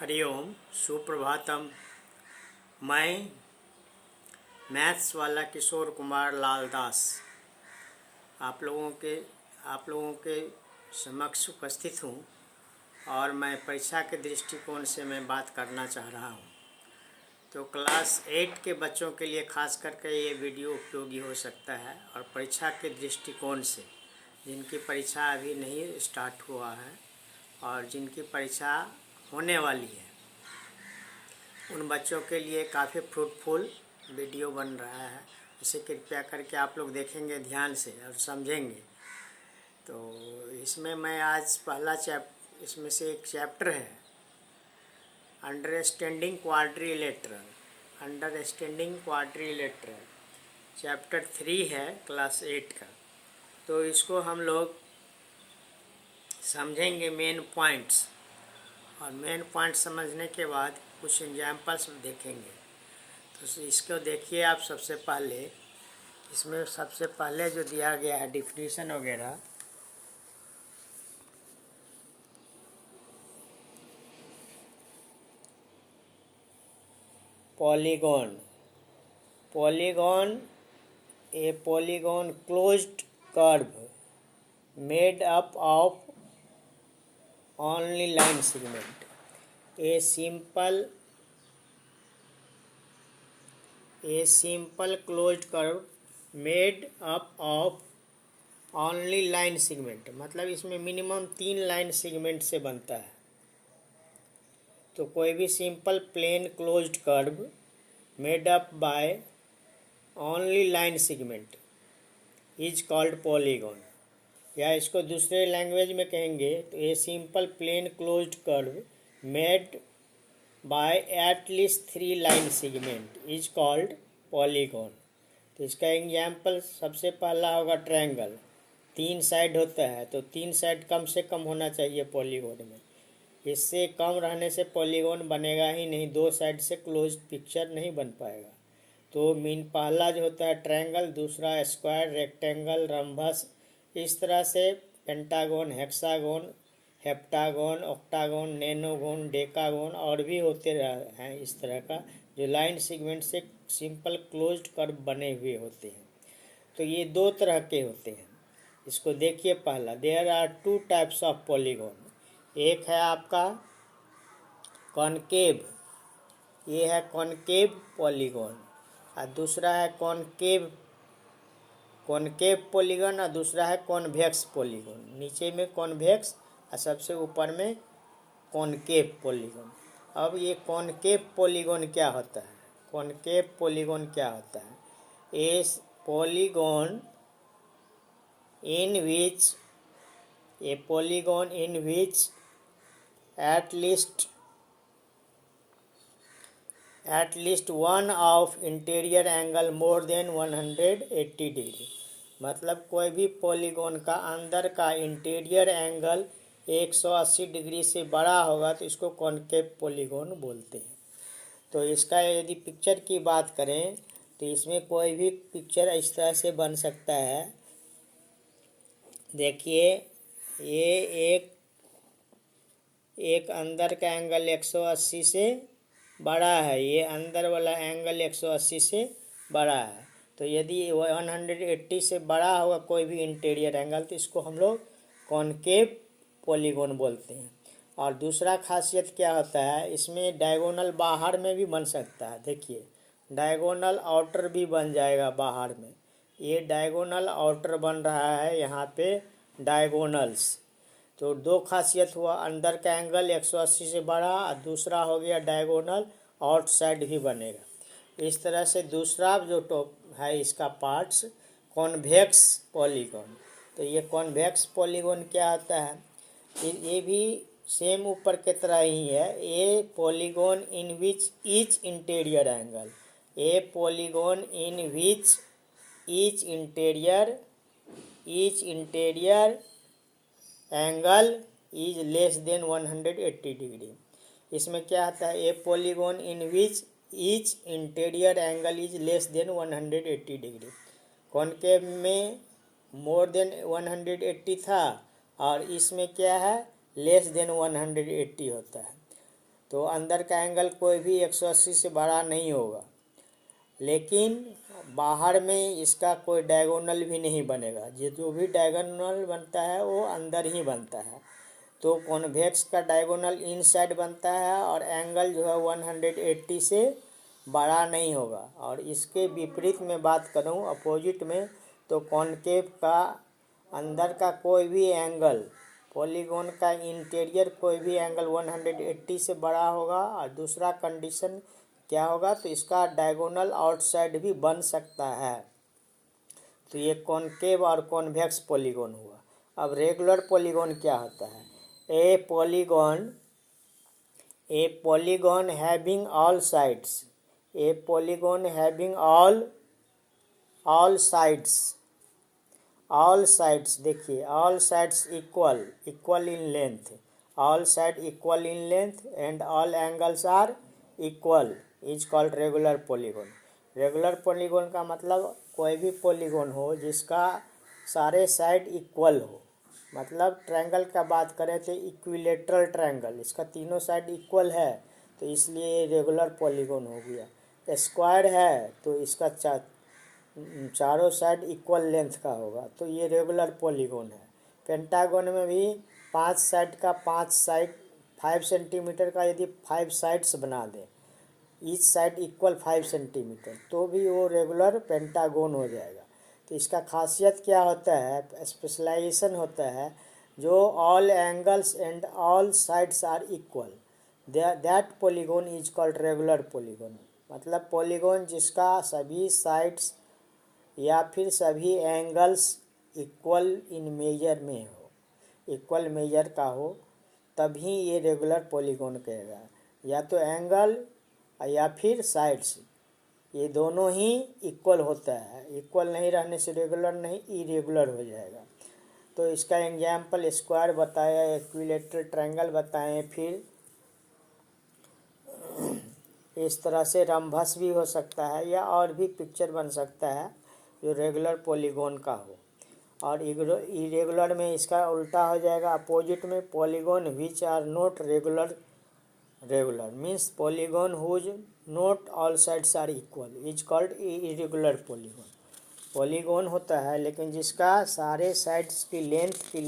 हरिओम, सुप्रभातम। मैं मैथ्स वाला किशोर कुमार लाल दास आप लोगों के समक्ष उपस्थित हूँ और मैं परीक्षा के दृष्टिकोण से मैं बात करना चाह रहा हूँ। तो क्लास 8 के बच्चों के लिए खास करके ये वीडियो उपयोगी हो सकता है और परीक्षा के दृष्टिकोण से जिनकी परीक्षा अभी नहीं स्टार्ट हुआ है और जिनकी परीक्षा होने वाली है उन बच्चों के लिए काफ़ी फ्रूटफुल वीडियो बन रहा है। इसे कृपया करके आप लोग देखेंगे ध्यान से और समझेंगे। तो इसमें मैं आज इसमें से एक चैप्टर है अंडरस्टैंडिंग क्वाड्रिलेटरल चैप्टर 3 है क्लास 8 का। तो इसको हम लोग समझेंगे मेन पॉइंट्स, और मेन पॉइंट समझने के बाद कुछ एग्जाम्पल्स देखेंगे। तो इसको देखिए आप। सबसे पहले जो दिया गया है डिफिनीशन वगैरह, polygon A polygon closed curve made up of only line segment. A simple closed curve made up of only line segment, मतलब इसमें मिनिमम 3 लाइन सेगमेंट से बनता है। तो कोई भी simple plain closed curve made up by only line segment is called polygon, या इसको दूसरे लैंग्वेज में कहेंगे तो ये simple plain closed curve made by at least 3 line segment is called polygon. तो इसका एग्जाम्पल सबसे पहला होगा ट्रायंगल। 3 साइड होता है तो 3 साइड कम से कम होना चाहिए पॉलीगॉन में। इससे कम रहने से पॉलीगॉन बनेगा ही नहीं, 2 साइड से क्लोज्ड पिक्चर नहीं बन पाएगा। तो पहला जो होता है ट्रायंगल, दूसरा स्क्वायर, रेक्टेंगल, रम्बस, इस तरह से pentagon, hexagon, heptagon, octagon, nonagon, decagon और भी होते हैं इस तरह का, जो लाइन सेगमेंट से सिंपल क्लोज्ड कर्व बने हुए होते हैं। तो ये 2 तरह के होते हैं। इसको देखिए पहला, there are 2 types of polygon. एक है आपका कॉनकेव, ये है कॉनकेव पॉलीगॉन, और दूसरा है कॉनकेव पॉलीगॉन, और दूसरा है कॉन्वेक्स पॉलीगॉन। नीचे में कॉन्वेक्स और सबसे ऊपर में कॉनकेव पॉलीगॉन। अब ये कॉनकेव पॉलीगॉन क्या होता है? कॉनकेव पॉलीगॉन क्या होता है? इस polygon in which at least one of interior angle more than 180 degree. मतलब कोई भी पॉलीगॉन का अंदर का इंटीरियर एंगल 180 डिग्री से बड़ा होगा तो इसको कॉनकेव पॉलीगॉन बोलते हैं। तो इसका यदि पिक्चर की बात करें तो इसमें कोई भी पिक्चर इस तरह से बन सकता है। देखिए, ये एक अंदर का एंगल 180 से बड़ा है, ये अंदर वाला एंगल 180 से बड़ा है। तो यदि 180 से बड़ा होगा कोई भी इंटीरियर एंगल तो इसको हम लोग कॉनकेव पॉलीगॉन बोलते हैं। और दूसरा खासियत क्या होता है, इसमें डायगोनल बाहर में भी बन सकता है। देखिए, डायगोनल आउटर भी बन जाएगा बाहर में। ये डायगोनल आउटर बन रहा है यहाँ पे डायगोनल्स। तो 2 खासियत हुआ, अंदर का एंगल 180 से बड़ा, और दूसरा हो गया डायगोनल आउटसाइड भी बनेगा। इस तरह से दूसरा जो टॉप है इसका पार्ट्स कॉन्वेक्स पॉलीगॉन। तो ये कॉन्वेक्स पॉलीगॉन क्या होता है? ये भी सेम ऊपर की तरह ही है। A polygon in which each interior angle, A polygon in which each interior angle is less than 180 degree. इसमें क्या आता है? A polygon in which each interior angle is less than 180 degree. Concave में more than 180 था और इसमें क्या है? लेस देन 180 होता है। तो अंदर का एंगल कोई भी 180 से बड़ा नहीं होगा, लेकिन बाहर में इसका कोई डायगोनल भी नहीं बनेगा। जो भी डायगोनल बनता है वो अंदर ही बनता है। तो कॉन्वेक्स का डायगोनल इनसाइड बनता है और एंगल जो है 180 से बड़ा नहीं होगा। और इसके विपरीत में बात करूं अपोजिट में, तो कॉनकेव का अंदर का कोई भी एंगल, पॉलीगॉन का इंटीरियर कोई भी एंगल 180 से बड़ा होगा। और दूसरा कंडीशन क्या होगा, तो इसका डायगोनल आउटसाइड भी बन सकता है। तो ये कॉनकेव और कॉन्वेक्स पॉलीगॉन हुआ। अब रेगुलर पॉलीगॉन क्या होता है? A polygon having all sides, a polygon having all sides, देखिए all sides equal in length, all side equal in length and all angles are equal is called regular polygon. Regular polygon का मतलब कोई भी polygon हो जिसका सारे side equal हो। मतलब ट्रायंगल का बात करें तो इक्विलेटरल ट्रायंगल, इसका तीनों साइड इक्वल है तो इसलिए ये रेगुलर पॉलीगॉन हो गया। स्क्वायर है तो इसका चारों साइड इक्वल लेंथ का होगा तो ये रेगुलर पॉलीगॉन है। पेंटागन में भी 5 साइड का 5 साइड 5 सेंटीमीटर का यदि 5 साइड्स बना दें, ईच साइड इक्वल 5 सेंटीमीटर, तो भी वो रेगुलर पेंटागन हो जाएगा। तो इसका खासियत क्या होता है, स्पेशलाइजेशन होता है, जो all angles and all sides are equal, that polygon is called regular polygon. मतलब पॉलीगॉन जिसका सभी साइड्स या फिर सभी एंगल्स इक्वल इन मेजर में हो, इक्वल मेजर का हो, तभी ये रेगुलर पॉलीगॉन कहेगा। या तो एंगल या फिर साइड्स, ये दोनों ही इक्वल होता है। इक्वल नहीं रहने से रेगुलर नहीं, इरेगुलर हो जाएगा। तो इसका एग्जाम्पल स्क्वायर बताया, इक्विलेटरल ट्रायंगल बताएं, फिर इस तरह से रंभस भी हो सकता है या और भी पिक्चर बन सकता है जो रेगुलर पॉलीगॉन का हो। और इरेगुलर में इसका उल्टा हो जाएगा, अपोजिट में polygon which are not regular means polygon whose not all sides are equal is called irregular polygon. Polygon होता है लेकिन जिसका सारे साइड्स की लेंथ की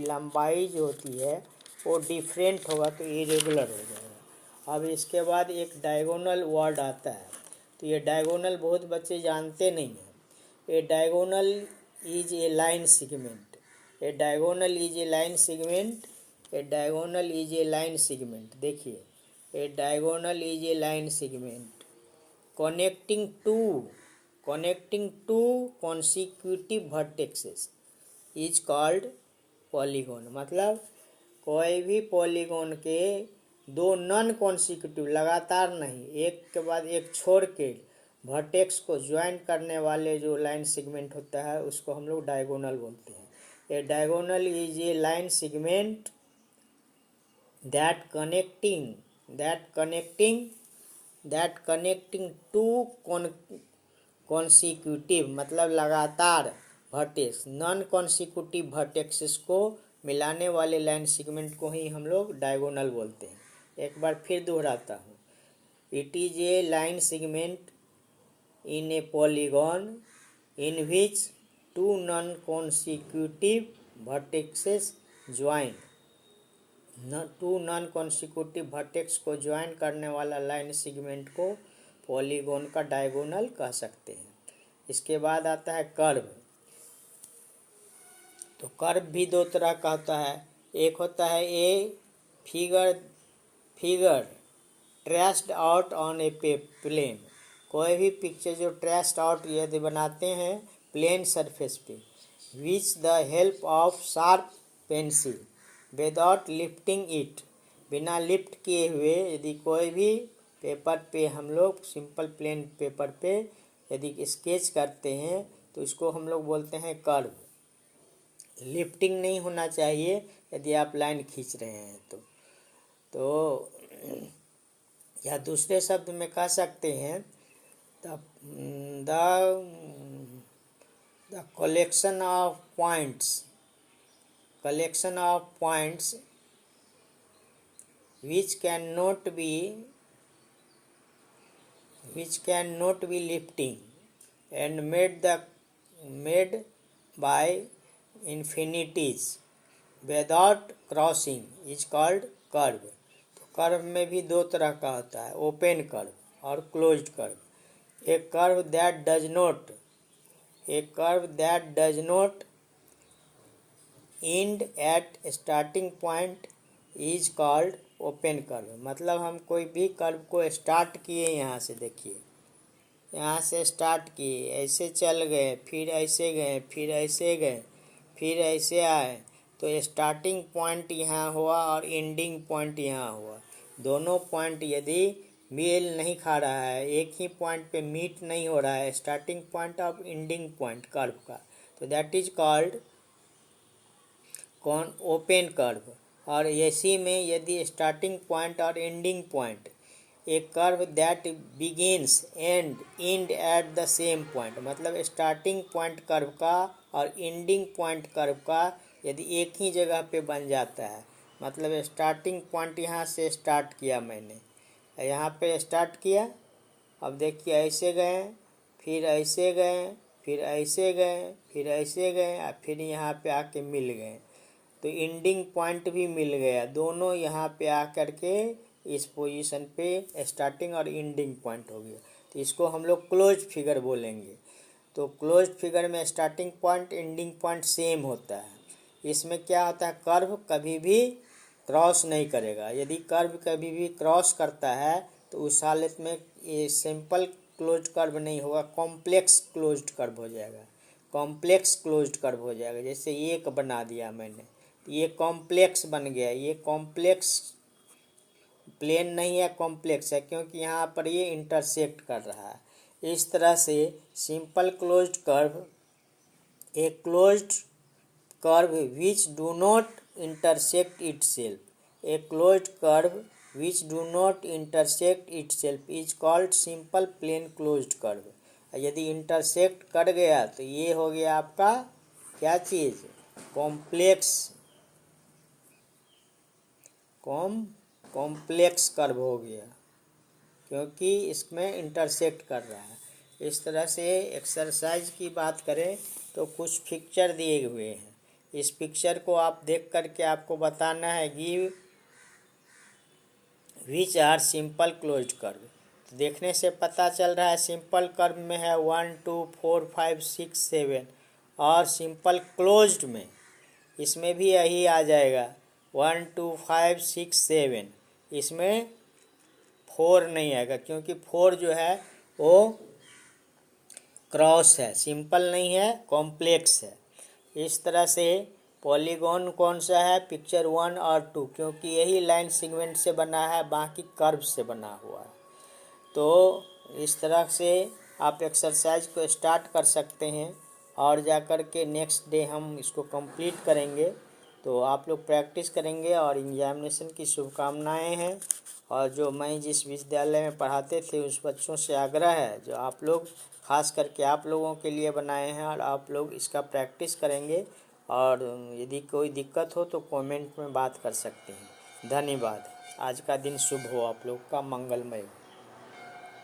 लंबाई जो होती है वो डिफरेंट होगा तो इरेगुलर हो जाएगा। अब इसके बाद एक डायगोनल वर्ड आता है, तो ये डायगोनल बहुत बच्चे जानते नहीं हैं। A diagonal is a line segment, a diagonal is a line segment, a diagonal is a line segment. देखिए a diagonal is a line segment connecting two consecutive vertexes is called polygon. मतलब कोई भी polygon के दो non consecutive, लगातार नहीं, एक के बाद एक छोड़ के वर्टेक्स को ज्वाइन करने वाले जो लाइन सेगमेंट होता है उसको हम लोग डायगोनल बोलते हैं। A diagonal is a line segment that connecting two consecutive, मतलब लगातार वर्टेक्स, नॉन कॉन्सिक्यूटिव वर्टेक्सेस को मिलाने वाले लाइन सेगमेंट को ही हम लोग डायगोनल बोलते हैं। एक बार फिर दोहराता हूँ, it is a line segment in a polygon in which two non-consecutive vertices join, two non consecutive vertex को ज्वाइन करने वाला लाइन सेगमेंट को पॉलीगॉन का डायगोनल कह सकते हैं। इसके बाद आता है कर्व। तो कर्व भी दो तरह का होता है, एक होता है a figure traced out on a plane, कोई भी पिक्चर जो ट्रेस्ड आउट यदि बनाते हैं प्लेन सरफेस पे, which the help of sharp pencil without lifting it, बिना लिफ्ट किए हुए यदि कोई भी पेपर पे हम लोग सिंपल प्लेन पेपर पे यदि स्केच करते हैं तो इसको हम लोग बोलते हैं कर्व। लिफ्टिंग नहीं होना चाहिए यदि आप लाइन खींच रहे हैं तो या दूसरे शब्द में कह सकते हैं the collection of points which cannot be lifting and made by infinities without crossing is called curve। तो कर्व में भी दो तरह का होता है, ओपन कर्व और closed curve. A curve that does not end at starting point is called open curve. मतलब हम कोई भी कर्व को स्टार्ट किए, यहाँ से देखिए, यहाँ से स्टार्ट किए, ऐसे चल गए, फिर ऐसे गए, फिर ऐसे गए, फिर ऐसे आए, तो स्टार्टिंग पॉइंट यहाँ हुआ और एंडिंग पॉइंट यहाँ हुआ। दोनों पॉइंट यदि मेल नहीं खा रहा है, एक ही पॉइंट पे मीट नहीं हो रहा है, स्टार्टिंग पॉइंट और एंडिंग पॉइंट कर्व का, तो that is called open curve. और इसी में यदि स्टार्टिंग पॉइंट और ending point, A curve that begins and and at the same point, मतलब स्टार्टिंग पॉइंट कर्व का और एंडिंग पॉइंट कर्व का यदि एक ही जगह पे बन जाता है, मतलब स्टार्टिंग पॉइंट यहाँ से स्टार्ट किया मैंने, यहाँ पे स्टार्ट किया, अब देखिए ऐसे गए, फिर ऐसे गए, फिर ऐसे गए, फिर ऐसे गए, और फिर यहाँ पे आके मिल गए, तो एंडिंग पॉइंट भी मिल गया। दोनों यहाँ पे आकर के इस पोजीशन पे स्टार्टिंग और एंडिंग पॉइंट हो गया, तो इसको हम लोग क्लोज फिगर बोलेंगे। तो क्लोज फिगर में starting point ending point same होता है। इसमें क्या होता है, कर्व कभी भी क्रॉस नहीं करेगा। यदि कर्व कभी भी क्रॉस करता है तो उस हालत में ये सिंपल क्लोज्ड कर्व नहीं होगा, कॉम्प्लेक्स क्लोज्ड कर्व हो जाएगा। कॉम्प्लेक्स क्लोज्ड कर्व हो जाएगा। जैसे एक बना दिया मैंने, ये कॉम्प्लेक्स बन गया। ये कॉम्प्लेक्स प्लेन नहीं है, कॉम्प्लेक्स है, क्योंकि यहाँ पर ये इंटरसेक्ट कर रहा है। इस तरह से simple closed curve, a closed curve which do not intersect itself, a closed curve which do not intersect itself is called simple plain closed curve. यदि इंटरसेक्ट कर गया तो ये हो गया आपका क्या चीज़, कॉम्प्लेक्स कर्व हो गया, क्योंकि इसमें इंटरसेक्ट कर रहा है। इस तरह से एक्सरसाइज की बात करें तो कुछ पिक्चर दिए हुए हैं। इस पिक्चर को आप देख करके आपको बताना है give which are simple closed curve. तो देखने से पता चल रहा है सिंपल कर्व में है 1 2 4 5 6 7, और सिंपल क्लोज्ड में इसमें भी यही आ जाएगा 1 2 5 6 7। इसमें 4 नहीं आएगा, क्योंकि 4 जो है वो क्रॉस है, सिंपल नहीं है, कॉम्प्लेक्स है। इस तरह से पॉलीगॉन कौन सा है, पिक्चर 1 और 2, क्योंकि यही लाइन सेगमेंट से बना है, बाकी कर्व से बना हुआ है। तो इस तरह से आप एक्सरसाइज को स्टार्ट कर सकते हैं और जाकर के नेक्स्ट डे हम इसको कंप्लीट करेंगे। तो आप लोग प्रैक्टिस करेंगे और एग्जामिनेशन की शुभकामनाएं हैं। और जो मैं जिस विद्यालय में पढ़ाते थे उस बच्चों से आग्रह है, जो आप लोग खास करके आप लोगों के लिए बनाए हैं, और आप लोग इसका प्रैक्टिस करेंगे। और यदि कोई दिक्कत हो तो कमेंट में बात कर सकते हैं। धन्यवाद। आज का दिन शुभ हो, आप लोग का मंगलमय हो।